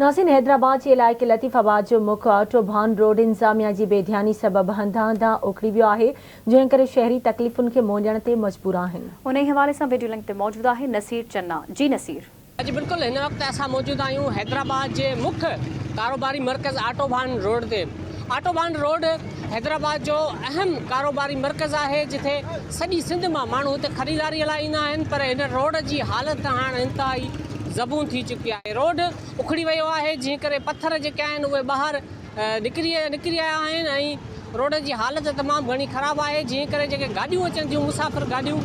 नासिन हैदराबाद के इलाइक़े लतीफ़ाबाद जो मुख्य ऑटोबान रोड इंतज़ामिया की बेध्यानी सबबि हंधा हंधा उखड़ी वियो आहे, जंहिं करे शहरी तकलीफ़ुनि खे मुंहुं ॾियण ते मजबूर आहिनि। उन ई हवाले सां वीडियो लिंक ते मौजूद आहे नसीर चन्ना। जी नसीर। जी बिल्कुल, इन वक्त असां मौजूद आहियूं हैदराबाद के मुख्य कारोबारी मरकज़ ऑटोबान रोड ते। ऑटोबान रोड हैदराबाद जो अहम कारोबारी मरकज़ है, जिथे सॼी सिंध में माण्हू हिते ख़रीदारी लाइ ईंदा आहिनि, पर इन रोड की हालत हाणे इंतहाई ज़बून थी चुकी है। रोड उखड़ी वियो है, जंहिं करे पत्थर जेके आहिनि उहे ॿाहिरि निकिरी आया आहिनि ऐं रोड की हालत तमामु घणी ख़राब है, जंहिं करे जेके गाॾियूं अचनि थियूं मुसाफ़िर गाॾियूं,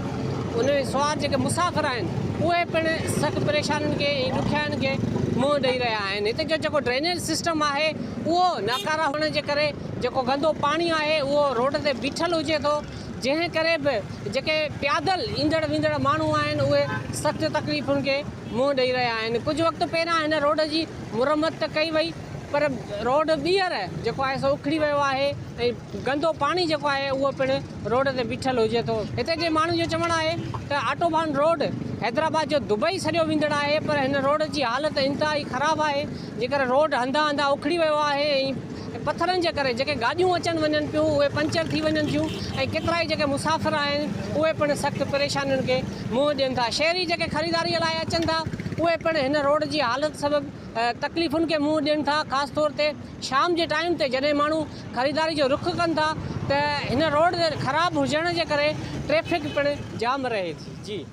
उन सवार जेके मुसाफ़िर आहिनि उहे पिणु सख़्तु परेशानियुनि खे ॾुखियाईनि खे मुंहुं ॾेई रहिया आहिनि। हिते जो जेको ड्रेनेज सिस्टम है उहो नाकारा हुअण जे करे जेको गंदो पाणी है उहो रोड ते बीठल हुजे थो, जंहिं करे बि जेके पैदल ईंदड़ वेंदड़ माण्हू आहिनि उहे सख़्तु तकलीफ़ुनि खे मुंहुं ॾेई रहिया आहिनि। कुझु वक़्तु पहिरियां हिन रोड जी मुरमत त कई वई, पर रोड ॿीहर जेको आहे सो उखड़ी वियो आहे ऐं गंदो पाणी जेको आहे उहो पिणु रोड ते बीठल हुजे थो। हिते जे माण्हू जो चवणु आहे त ऑटोबान रोड हैदराबाद जो दुबई सॼो वेंदड़ आहे, पर हिन रोड जी हालत इंतहाई ख़राबु आहे, जेकर रोड हंधा हंधा उखड़ी वियो आहे ऐं पत्थरनि जे करे जेके गाॾियूं अचनि वञनि पियूं उहे पंचर थी वञनि थियूं ऐं केतिरा ई जेके मुसाफ़िर आहिनि उहे पिणु सख़्तु परेशानियुनि खे मुंहुं ॾियनि था। शहरी जेके ख़रीदारीअ लाइ अचनि था उहे पिणु हिन रोड जी हालत सबबि तकलीफ़ुनि खे मुंहुं ॾियनि था। ख़ासि तौर ते शाम जे टाइम ते जॾहिं माण्हू ख़रीदारी जो रुख कनि था त हिन रोड ख़राबु हुजण जे करे ट्रैफ़िक पिणु जाम रहे थी। जी।